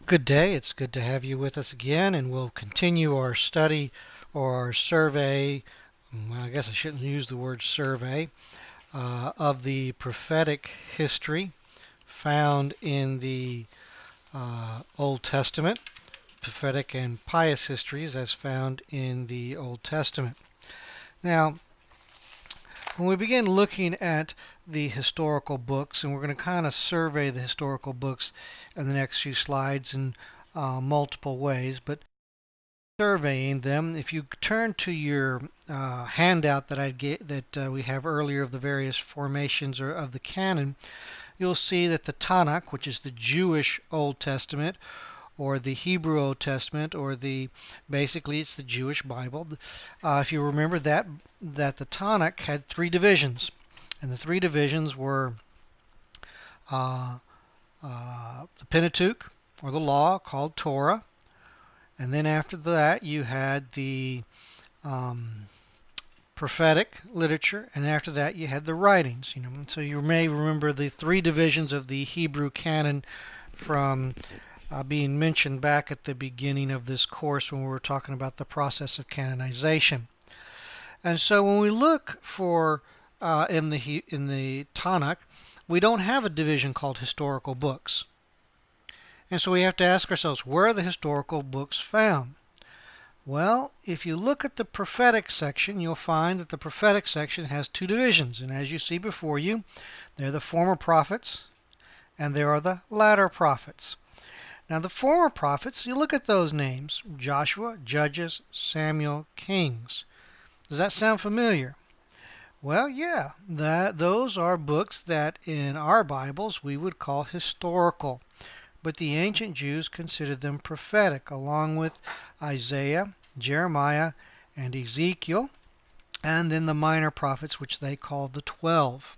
Good day. It's good to have you with us again, and we'll continue our study or our survey. Well, I guess I shouldn't use the word survey of the prophetic history found in the Old Testament, prophetic and pious histories as found in the Old Testament. Now, when we begin looking at the historical books, and we're going to kind of survey the historical books in the next few slides in multiple ways, but surveying them, if you turn to your handout that we have earlier of the various formations or of the canon, you'll see that the Tanakh, which is the Jewish Old Testament, or the Hebrew Old Testament, or basically it's the Jewish Bible. If you remember that the Tanakh had three divisions, and the three divisions were the Pentateuch, or the law called Torah, and then after that you had the prophetic literature, and after that you had the writings. So you may remember the three divisions of the Hebrew canon from being mentioned back at the beginning of this course when we were talking about the process of canonization. And so when we look for in the Tanakh, we don't have a division called historical books. And so we have to ask ourselves, where are the historical books found? Well, if you look at the prophetic section, you'll find that the prophetic section has two divisions. And as you see before you, they're the former prophets and there are the latter prophets. Now, the former prophets, you look at those names: Joshua, Judges, Samuel, Kings. Does that sound familiar? Well, yeah, those are books that in our Bibles we would call historical, but the ancient Jews considered them prophetic, along with Isaiah, Jeremiah, and Ezekiel, and then the minor prophets, which they called the 12.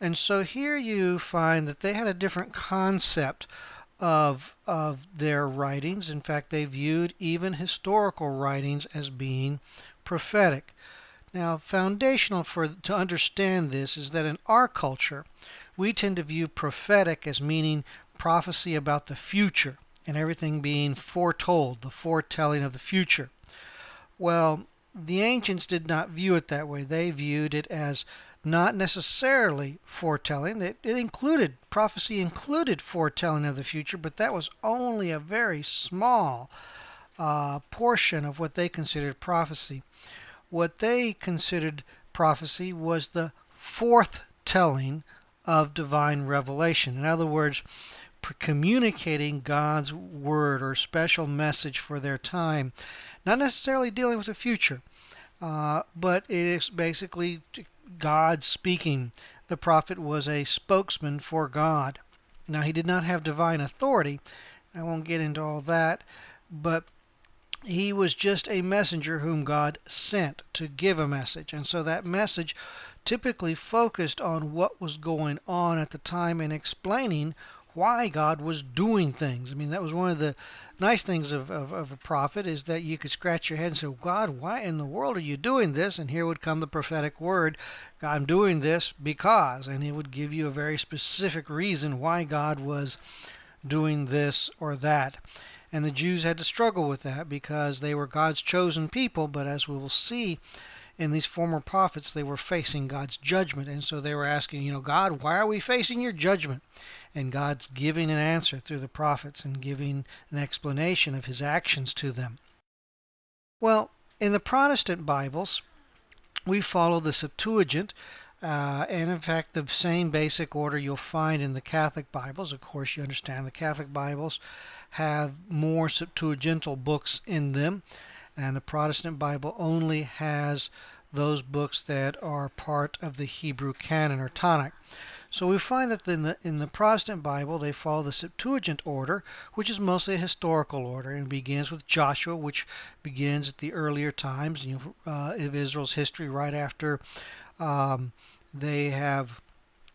And so here you find that they had a different concept of their writings. In fact, they viewed even historical writings as being prophetic. Now, foundational to understand this is that in our culture, we tend to view prophetic as meaning prophecy about the future and everything being foretold, the foretelling of the future. Well, the ancients did not view it that way. They viewed it as not necessarily foretelling. It included, prophecy included foretelling of the future, but that was only a very small portion of what they considered prophecy. What they considered prophecy was the forthtelling of divine revelation. In other words, communicating God's word or special message for their time, not necessarily dealing with the future, but it is basically God speaking. The prophet was a spokesman for God. Now, he did not have divine authority. I won't get into all that, but he was just a messenger whom God sent to give a message. And so that message typically focused on what was going on at the time and explaining why God was doing things. I mean, that was one of the nice things of a prophet, is that you could scratch your head and say, God, why in the world are you doing this? And here would come the prophetic word, I'm doing this because, and he would give you a very specific reason why God was doing this or that. And the Jews had to struggle with that because they were God's chosen people, but as we will see in these former prophets, they were facing God's judgment. And so they were asking, God, why are we facing your judgment? And God's giving an answer through the prophets and giving an explanation of his actions to them. Well, in the Protestant Bibles, we follow the Septuagint, and in fact the same basic order you'll find in the Catholic Bibles. Of course, you understand the Catholic Bibles have more Septuagintal books in them, and the Protestant Bible only has those books that are part of the Hebrew canon or Tanakh. So we find that in the Protestant Bible they follow the Septuagint order, which is mostly a historical order, and begins with Joshua, which begins at the earlier times of Israel's history, right after they have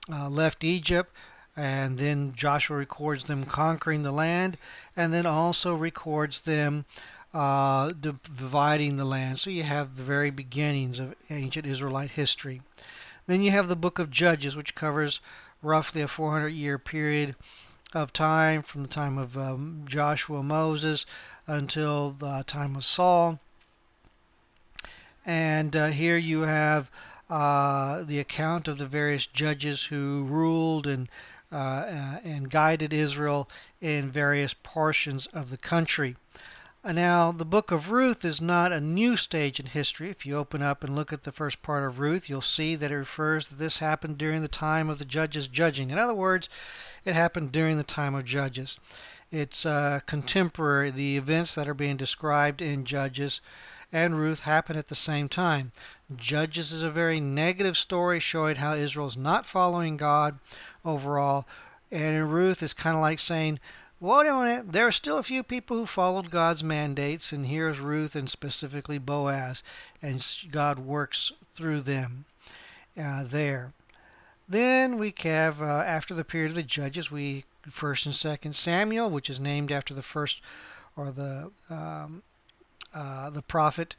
left Egypt. And then Joshua records them conquering the land, and then also records them dividing the land. So you have the very beginnings of ancient Israelite history. Then you have the book of Judges, which covers roughly a 400-year period of time, from the time of Joshua, Moses, until the time of Saul. And here you have the account of the various judges who ruled and guided Israel in various portions of the country. Now, the book of Ruth is not a new stage in history. If you open up and look at the first part of Ruth, you'll see that it refers that this happened during the time of the judges judging. In other words, it happened during the time of Judges. It's contemporary. The events that are being described in Judges and Ruth happen at the same time. Judges is a very negative story showing how Israel is not following God overall. And in Ruth, it's kind of like saying, wait a minute, there are still a few people who followed God's mandates, and here's Ruth and specifically Boaz, and God works through them there. Then we have, after the period of the Judges, we 1st and 2nd Samuel, which is named after the first, or the prophet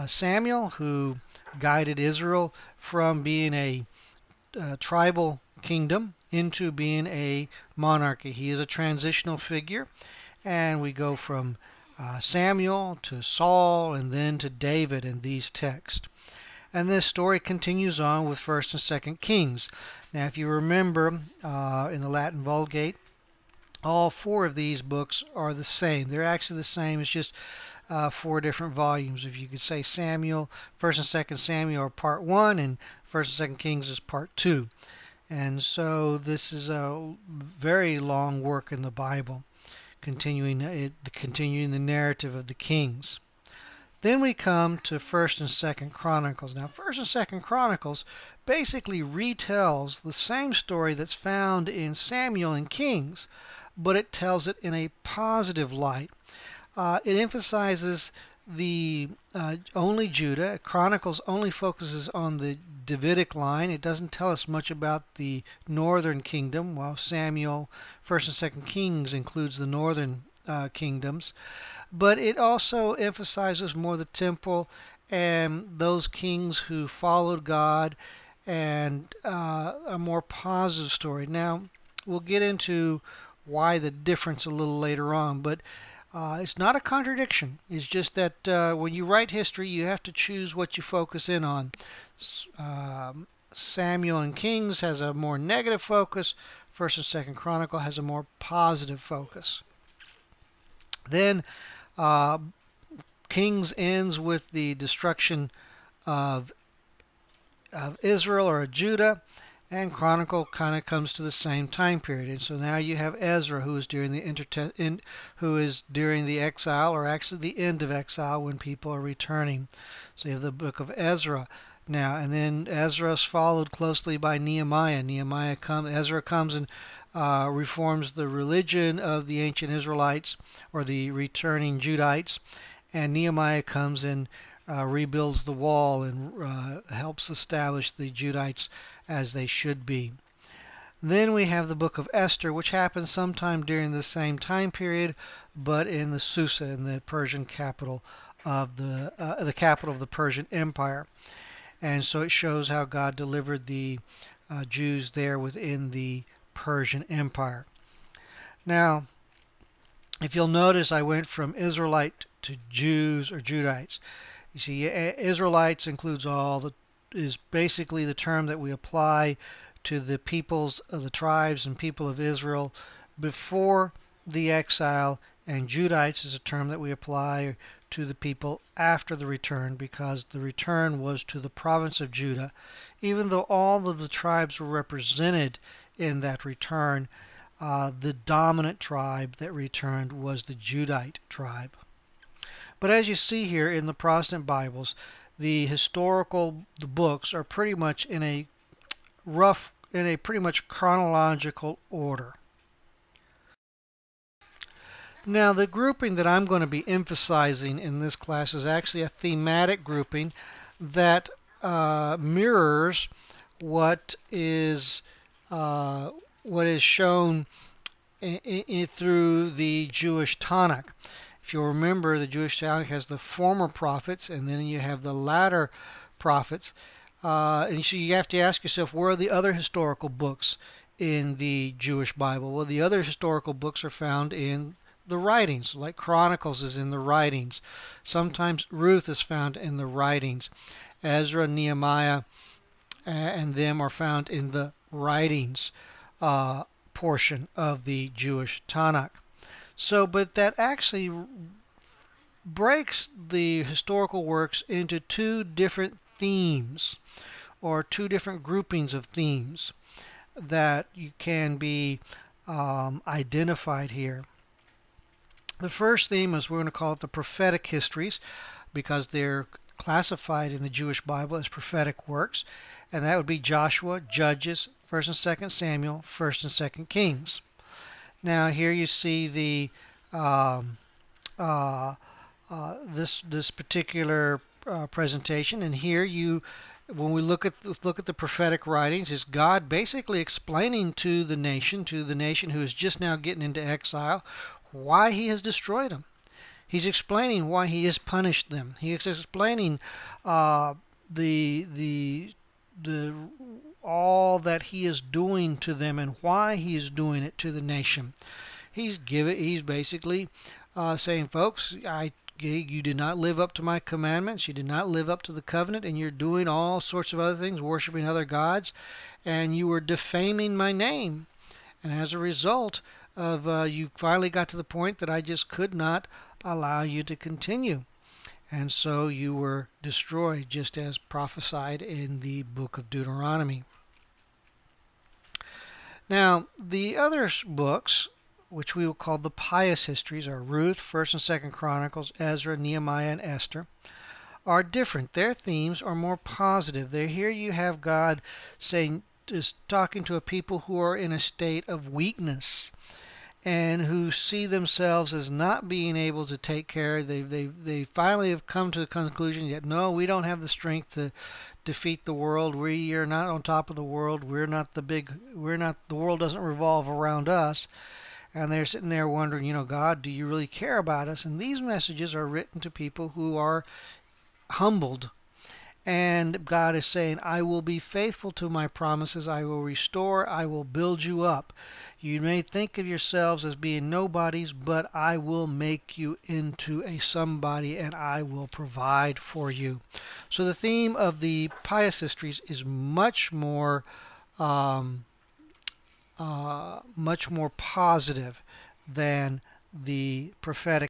Samuel, who guided Israel from being a tribal kingdom into being a monarchy. He is a transitional figure, and we go from Samuel to Saul and then to David in these texts. And this story continues on with 1st and 2nd Kings. Now, if you remember, in the Latin Vulgate, all 4 of these books are the same. They're actually the same. It's just 4 different volumes. If you could say Samuel, 1st and 2nd Samuel are part 1, and 1st and 2nd Kings is part 2. And so this is a very long work in the Bible, continuing the narrative of the kings. Then we come to 1st and 2nd Chronicles. Now, 1st and 2nd Chronicles basically retells the same story that's found in Samuel and Kings, but it tells it in a positive light. It emphasizes the only Judah. Chronicles only focuses on the Davidic line. It doesn't tell us much about the northern kingdom, while Samuel, 1st and 2nd Kings includes the northern kingdoms. But it also emphasizes more the temple and those kings who followed God, and a more positive story. Now, we'll get into why the difference a little later on, but it's not a contradiction. It's just that when you write history, you have to choose what you focus in on. Samuel and Kings has a more negative focus. 1st and 2nd Chronicle has a more positive focus. Then Kings ends with the destruction of Israel or Judah, and Chronicle kind of comes to the same time period. And so now you have Ezra, who is during the exile, or actually the end of exile, when people are returning. So you have the book of Ezra now, and then Ezra is followed closely by Nehemiah. Ezra comes and reforms the religion of the ancient Israelites, or the returning Judites, and Nehemiah comes and rebuilds the wall and helps establish the Judites as they should be. Then we have the book of Esther, which happens sometime during the same time period, but in the Susa, in the Persian capital of the capital of the Persian Empire. And so it shows how God delivered the Jews there within the Persian Empire. Now, if you'll notice, I went from Israelite to Jews or Judites. You see, Israelites is basically the term that we apply to the peoples of the tribes and people of Israel before the exile, and Judites is a term that we apply to the people after the return, because the return was to the province of Judah. Even though all of the tribes were represented in that return, the dominant tribe that returned was the Judite tribe. But as you see here in the Protestant Bibles, the books are pretty much in a pretty much chronological order. Now, the grouping that I'm going to be emphasizing in this class is actually a thematic grouping that mirrors what is shown through the Jewish Tanakh. If you'll remember, the Jewish Tanakh has the former prophets, and then you have the latter prophets. And so you have to ask yourself, where are the other historical books in the Jewish Bible? Well, the other historical books are found in the writings, like Chronicles is in the writings. Sometimes Ruth is found in the writings. Ezra, Nehemiah, and them are found in the writings portion of the Jewish Tanakh. So, but that actually breaks the historical works into two different themes, or two different groupings of themes that you can be identified here. The first theme is, we're going to call it the prophetic histories, because they're classified in the Jewish Bible as prophetic works, and that would be Joshua, Judges, 1st and 2nd Samuel, 1st and 2nd Kings. Now here you see the this particular presentation, and here when we look at the prophetic writings, is God basically explaining to the nation who is just now getting into exile, why he has destroyed them. He's explaining why he has punished them. He is explaining the all that he is doing to them and why he is doing it to the nation. He's basically saying, folks, you did not live up to my commandments. You did not live up to the covenant, and you're doing all sorts of other things, worshiping other gods, and you were defaming my name. And as a result of you finally got to the point that I just could not allow you to continue. And so you were destroyed, just as prophesied in the book of Deuteronomy. Now, the other books, which we will call the Pious Histories, are Ruth, 1st and 2nd Chronicles, Ezra, Nehemiah, and Esther, are different. Their themes are more positive. Here you have God saying, is talking to a people who are in a state of weakness and who see themselves as not being able to take care. They finally have come to the conclusion that no, we don't have the strength to defeat the world. We are not on top of the world. The world doesn't revolve around us. And they're sitting there wondering, God, do you really care about us? And these messages are written to people who are humbled. And God is saying, I will be faithful to my promises. I will restore. I will build you up. You may think of yourselves as being nobodies, but I will make you into a somebody, and I will provide for you. So the theme of the Pious Histories is much more positive than the prophetic.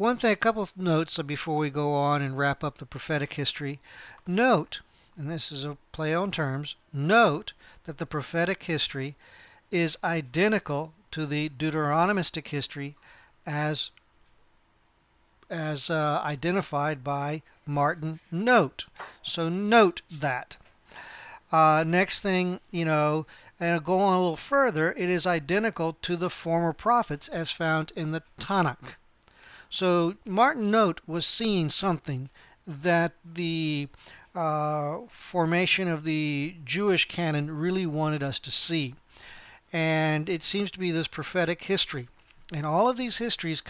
A couple of notes before we go on and wrap up the prophetic history. Note, and this is a play on terms, note that the prophetic history is identical to the Deuteronomistic history as identified by Martin Note. So note that. Next thing, and go on a little further, it is identical to the former prophets as found in the Tanakh. So Martin Note was seeing something that the formation of the Jewish canon really wanted us to see. And it seems to be this prophetic history. And all of these histories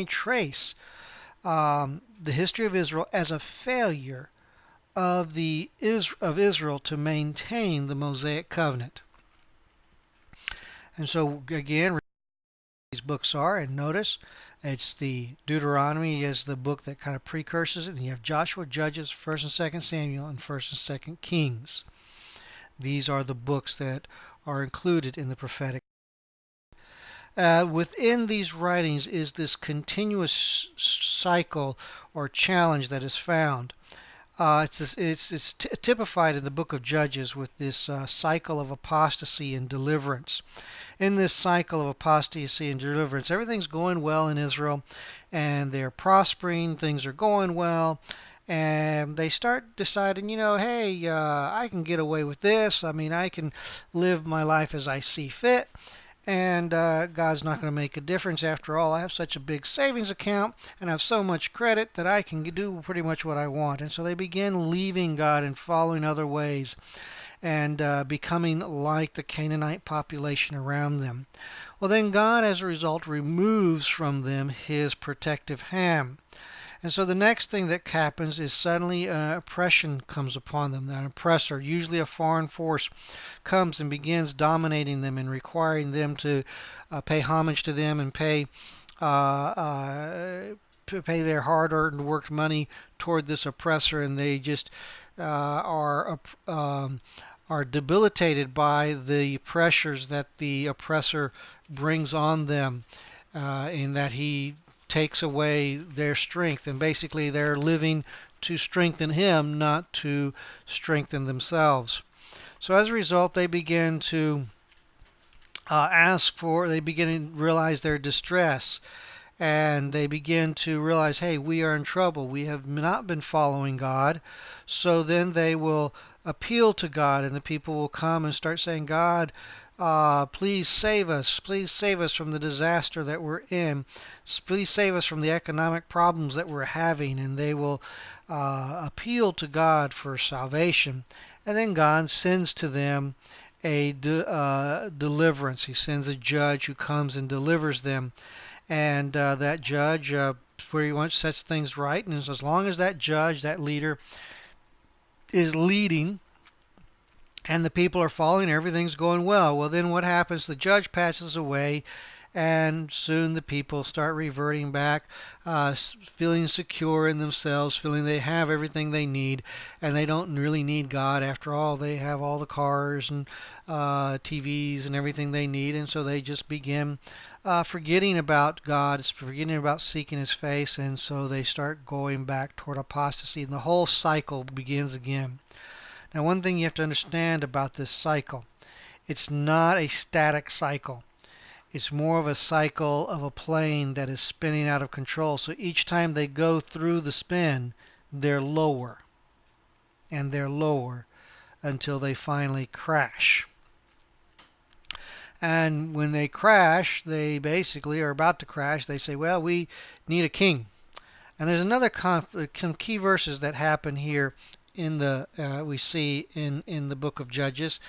trace the history of Israel as a failure of Israel to maintain the Mosaic covenant. And so again, these books are, and notice it's the Deuteronomy is the book that kind of precurses it, and you have Joshua, Judges, 1st and 2nd Samuel, and 1st and 2nd Kings. These are the books that are included in the prophetic. Within these writings is this continuous cycle or challenge that is found. It's typified in the book of Judges with this cycle of apostasy and deliverance. In this cycle of apostasy and deliverance, everything's going well in Israel, and they're prospering, things are going well, and they start deciding, hey, I can get away with this. I mean, I can live my life as I see fit. And God's not going to make a difference. After all, I have such a big savings account and I have so much credit that I can do pretty much what I want. And so they begin leaving God and following other ways and becoming like the Canaanite population around them. Well, then God, as a result, removes from them his protective hand. And so the next thing that happens is suddenly oppression comes upon them. That oppressor, usually a foreign force, comes and begins dominating them and requiring them to pay homage to them and uh, uh, pay their hard-earned worked money toward this oppressor, and they just are debilitated by the pressures that the oppressor brings on them, in that he takes away their strength, and basically they're living to strengthen him, not to strengthen themselves. So as a result, they begin to they begin to realize their distress, and they begin to realize, hey, we are in trouble. We have not been following God. So then they will appeal to God, and the people will come and start saying, God, please save us. Please save us from the disaster that we're in. Please save us from the economic problems that we're having. And they will appeal to God for salvation. And then God sends to them a deliverance. He sends a judge who comes and delivers them. And that judge pretty much sets things right. And as long as that judge, that leader, is leading and the people are following, everything's going well. Well, then what happens? The judge passes away, and soon the people start reverting back, feeling secure in themselves, feeling they have everything they need, and they don't really need God. After all, they have all the cars and TVs and everything they need, and so they just begin forgetting about God, forgetting about seeking His face, and so they start going back toward apostasy, and the whole cycle begins again. Now, one thing you have to understand about this cycle, it's not a static cycle. It's more of a cycle of a plane that is spinning out of control. So each time they go through the spin, they're lower and they're lower until they finally crash. And when they crash, they basically are about to crash. They say, well, we need a king. And there's another some key verses that happen here in the we see in the book of Judges.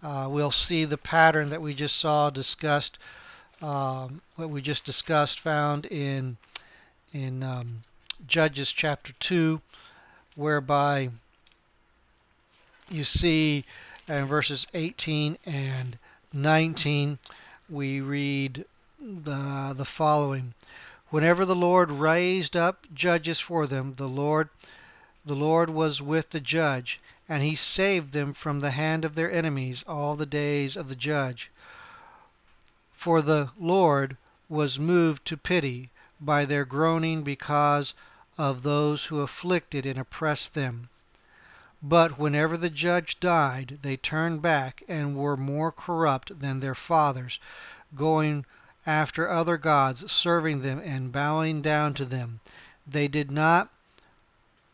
We'll see the pattern that we just saw discussed, what we just discussed, found in Judges chapter 2, whereby you see in verses 18 and 19 we read the following: whenever the Lord raised up judges for them, the Lord was with the judge, and he saved them from the hand of their enemies all the days of the judge. For the Lord was moved to pity by their groaning because of those who afflicted and oppressed them. But whenever the judge died, they turned back and were more corrupt than their fathers, going after other gods, serving them and bowing down to them. They did not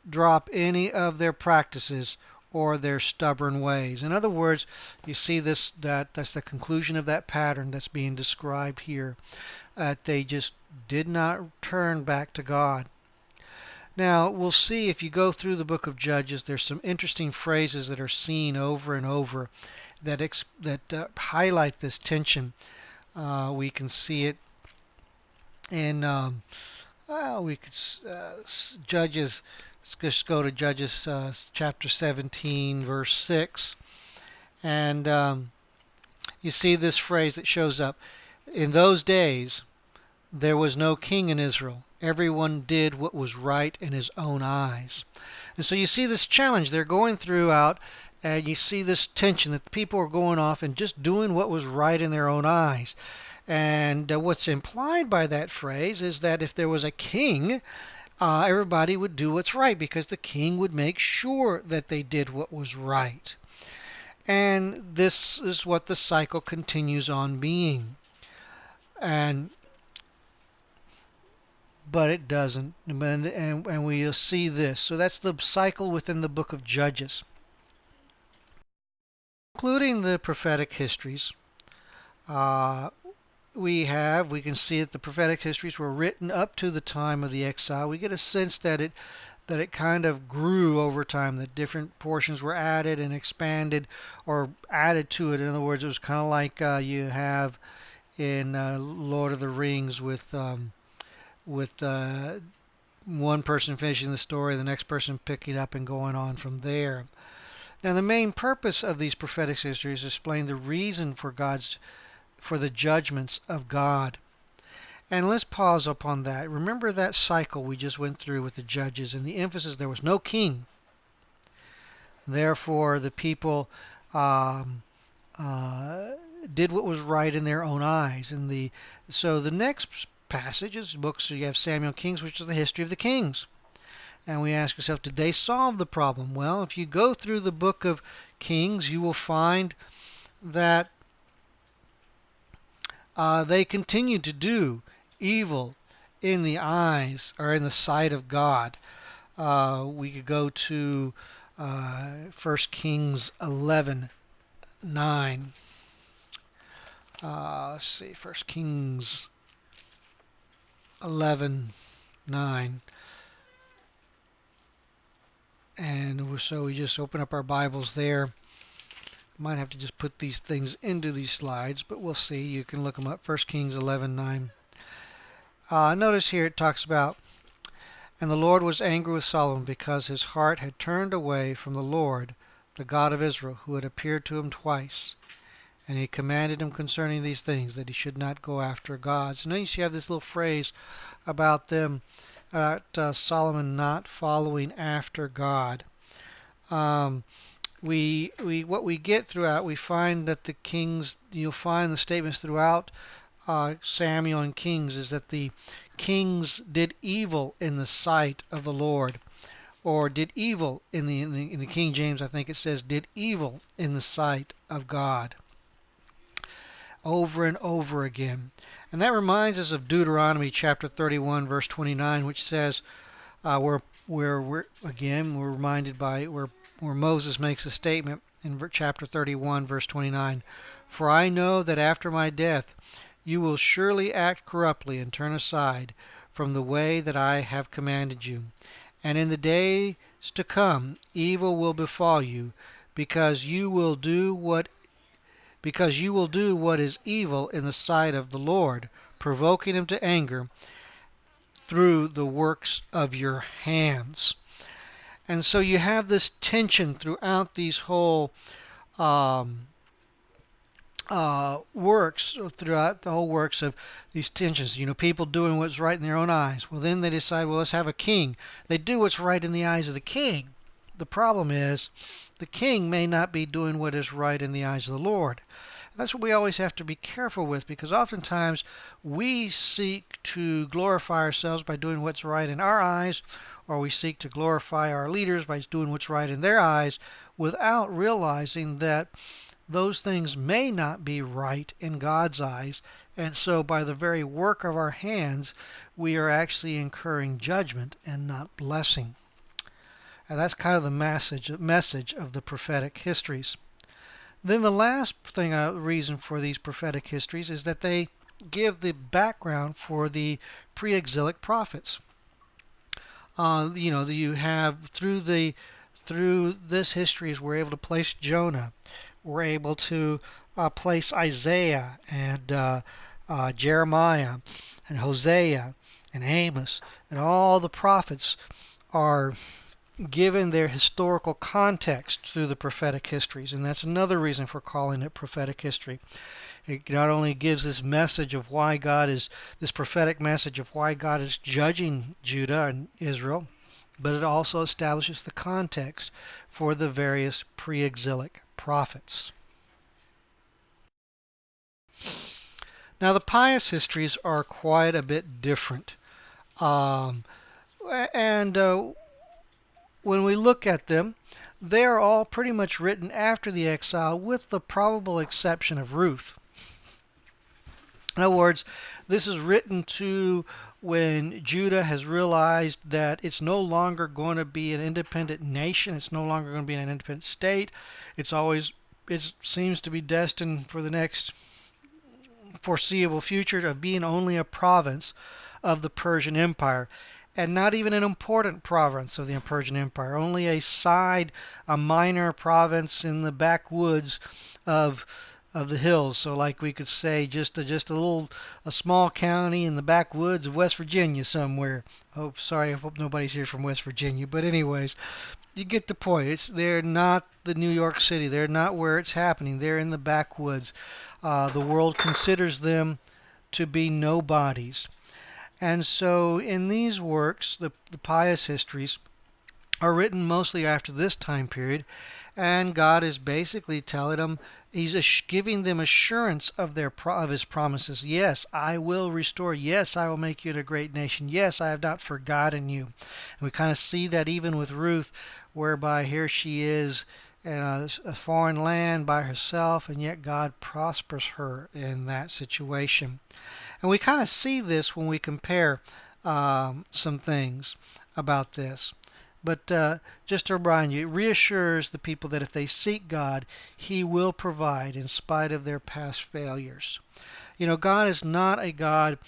drop any of their practices or their stubborn ways. In other words, you see that's the conclusion of that pattern that's being described here. They just did not turn back to God. Now, we'll see if you go through the book of Judges, there's some interesting phrases that are seen over and over that highlight this tension. We can see it in Judges. Let's just go to Judges chapter 17, verse 6. And you see this phrase that shows up. In those days, there was no king in Israel. Everyone did what was right in his own eyes. And so you see this challenge they're going throughout, and you see this tension that the people are going off and just doing what was right in their own eyes. And what's implied by that phrase is that if there was a king, everybody would do what's right because the king would make sure that they did what was right. And this is what the cycle continues on being. But it doesn't. And we'll see this. So that's the cycle within the book of Judges. Including the prophetic histories, we can see that the prophetic histories were written up to the time of the exile. We get a sense that it kind of grew over time, that different portions were added and expanded or added to it. In other words, it was kind of like you have in Lord of the Rings with one person finishing the story, the next person picking up and going on from there. Now, the main purpose of these prophetic histories is to explain the reason for the judgments of God. And let's pause upon that. Remember that cycle we just went through with the judges, and the emphasis: there was no king. Therefore, the people um, did what was right in their own eyes. So the next passage is books. So you have Samuel Kings, which is the history of the kings. And we ask ourselves, did they solve the problem? Well, if you go through the book of Kings, you will find that they continued to do evil in the eyes or in the sight of God. We could go to 1 Kings 11:9. Let's see, 1 Kings 11:9. And so we just open up our Bibles there. Might have to just put these things into these slides, but we'll see. You can look them up. 1 Kings 11:9. Notice here it talks about, and the Lord was angry with Solomon because his heart had turned away from the Lord, the God of Israel, who had appeared to him twice. And he commanded him concerning these things, that he should not go after gods. Notice you have this little phrase about Solomon not following after God. What we get throughout, we find that the kings, you'll find the statements throughout Samuel and Kings, is that the kings did evil in the sight of the Lord, or did evil in the King James, I think it says, did evil in the sight of God, over and over again. And that reminds us of Deuteronomy chapter 31, verse 29, which says, where we're reminded by where Moses makes a statement in chapter 31, verse 29, "For I know that after my death you will surely act corruptly and turn aside from the way that I have commanded you. And in the days to come evil will befall you, because you will do what is evil in the sight of the Lord, provoking him to anger through the works of your hands." And so you have this tension throughout these whole works, throughout the whole works of these tensions. People doing what's right in their own eyes. Well, then they decide, well, let's have a king. They do what's right in the eyes of the king. The problem is, the king may not be doing what is right in the eyes of the Lord. And that's what we always have to be careful with, because oftentimes we seek to glorify ourselves by doing what's right in our eyes, or we seek to glorify our leaders by doing what's right in their eyes, without realizing that those things may not be right in God's eyes. And so by the very work of our hands, we are actually incurring judgment and not blessing. And that's kind of the message of the prophetic histories. Then the last reason for these prophetic histories is that they give the background for the pre-exilic prophets. You have through this history, as we're able to place Jonah, we're able to place Isaiah and Jeremiah and Hosea and Amos, and all the prophets are given their historical context through the prophetic histories. And that's another reason for calling it prophetic history. It not only gives this prophetic message of why God is judging Judah and Israel, but it also establishes the context for the various pre-exilic prophets. Now, the pious histories are quite a bit different. When we look at them, they are all pretty much written after the exile, with the probable exception of Ruth. In other words, this is written to when Judah has realized that it's no longer going to be an independent nation. It's no longer going to be an independent state. It seems to be destined for the next foreseeable future of being only a province of the Persian Empire, and not even an important province of the Persian Empire, only a minor province in the backwoods of of the hills. So like we could say a small county in the backwoods of West Virginia somewhere. Oh, sorry, I hope nobody's here from West Virginia. But anyways, you get the point. They're not the New York City. They're not where it's happening. They're in the backwoods. The world considers them to be nobodies. And so in these works, the pious histories are written mostly after this time period, and God is basically telling them, He's giving them assurance of His promises. Yes, I will restore. Yes, I will make you a great nation. Yes, I have not forgotten you. And we kind of see that even with Ruth, whereby here she is in a foreign land by herself, and yet God prospers her in that situation. And we kind of see this when we compare some things about this. But just to remind you, it reassures the people that if they seek God, He will provide in spite of their past failures. You know, God is not a God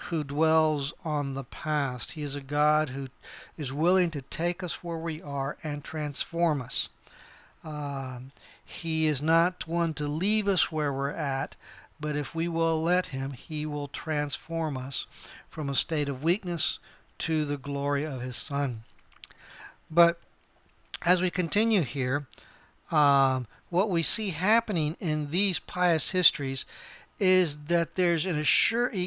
who dwells on the past. He is a God who is willing to take us where we are and transform us. He is not one to leave us where we're at, but if we will let Him, He will transform us from a state of weakness to the glory of His Son. But as we continue here, what we see happening in these pious histories is that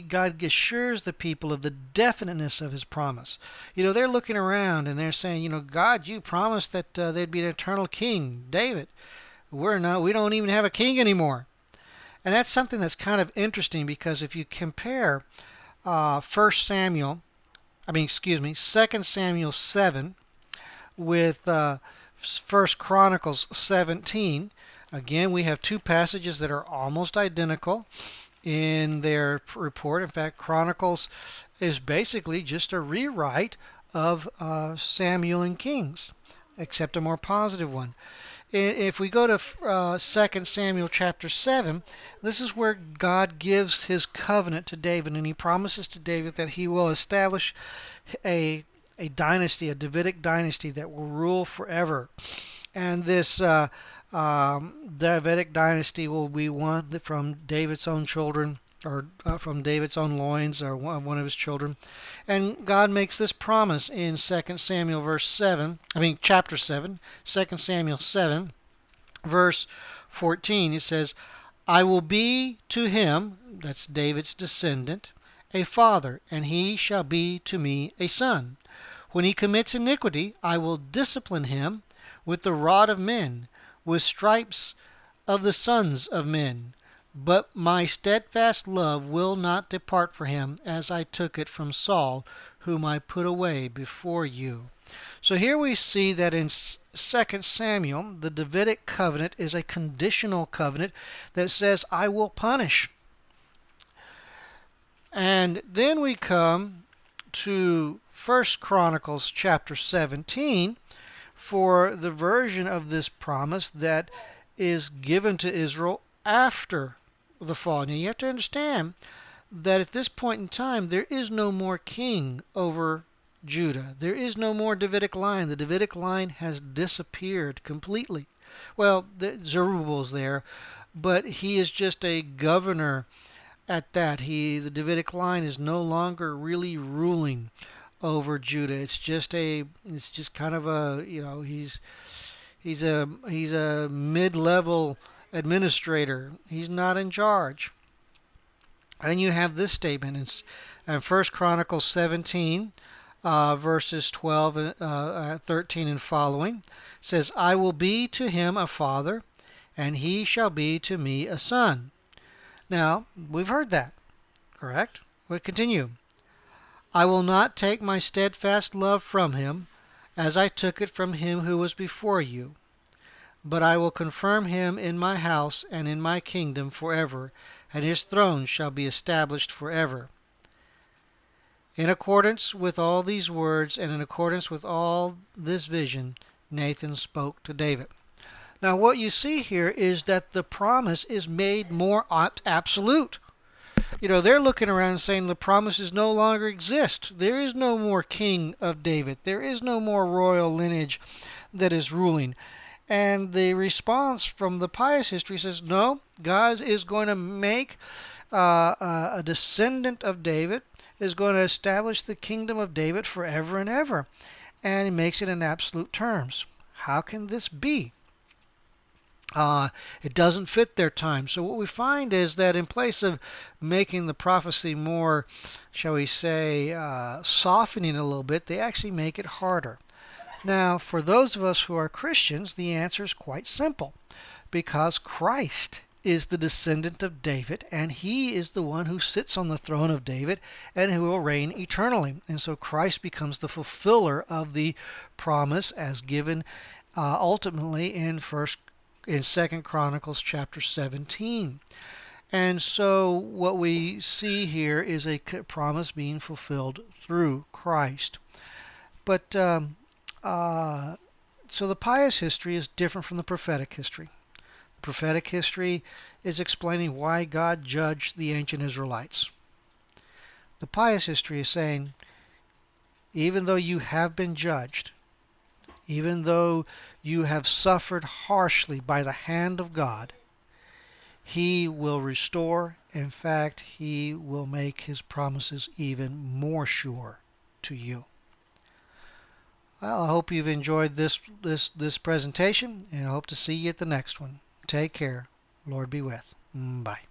God assures the people of the definiteness of His promise. You know, they're looking around and they're saying, you know, God, you promised that there'd be an eternal king, David. We don't even have a king anymore. And that's something that's kind of interesting, because if you compare 2 Samuel 7 with 1 Chronicles 17, again, we have two passages that are almost identical in their report. In fact, Chronicles is basically just a rewrite of Samuel and Kings, except a more positive one. If we go to 2 Samuel chapter 7, this is where God gives His covenant to David, and He promises to David that He will establish a dynasty, a Davidic dynasty that will rule forever. And this Davidic dynasty will be one from David's own children, or from David's own loins, or one of his children. And God makes this promise in 2 Samuel chapter 7, 2 Samuel 7, verse 14. It says, I will be to him, that's David's descendant, a father, and he shall be to me a son. When he commits iniquity, I will discipline him with the rod of men, with stripes of the sons of men. But my steadfast love will not depart from him, as I took it from Saul, whom I put away before you. So here we see that in 2 Samuel, the Davidic covenant is a conditional covenant that says, I will punish. And then we come to 1 Chronicles chapter 17 for the version of this promise that is given to Israel after the fall. Now you have to understand that at this point in time there is no more king over Judah. There is no more Davidic line. The Davidic line has disappeared completely. Well, Zerubbabel's there, but he is just a governor at that. The Davidic line is no longer really ruling over Judah. It's just kind of a, you know, he's a mid-level administrator. He's not in charge. And you have this statement in 1 Chronicles 17, verses 12, 13 and following. It says, I will be to him a father, and he shall be to me a son. Now, we've heard that, correct? We'll continue. I will not take my steadfast love from him, as I took it from him who was before you. But I will confirm him in my house and in my kingdom forever, and his throne shall be established forever. In accordance with all these words, and in accordance with all this vision, Nathan spoke to David. Now what you see here is that the promise is made more absolute. You know, they're looking around and saying the promises no longer exist. There is no more king of David. There is no more royal lineage that is ruling. And the response from the pious history says, no, God is going to make a descendant of David, is going to establish the kingdom of David forever and ever. And he makes it in absolute terms. How can this be? It doesn't fit their time. So what we find is that in place of making the prophecy more, shall we say, softening it a little bit, they actually make it harder. Now, for those of us who are Christians, the answer is quite simple. Because Christ is the descendant of David, and he is the one who sits on the throne of David and who will reign eternally. And so Christ becomes the fulfiller of the promise as given ultimately in 2 Chronicles chapter 17. And so what we see here is a promise being fulfilled through Christ. But so the pious history is different from the prophetic history. The prophetic history is explaining why God judged the ancient Israelites. The pious history is saying, even though you have been judged, even though you have suffered harshly by the hand of God, he will restore. In fact, he will make his promises even more sure to you. Well, I hope you've enjoyed this presentation, and I hope to see you at the next one. Take care. Lord be with. Bye.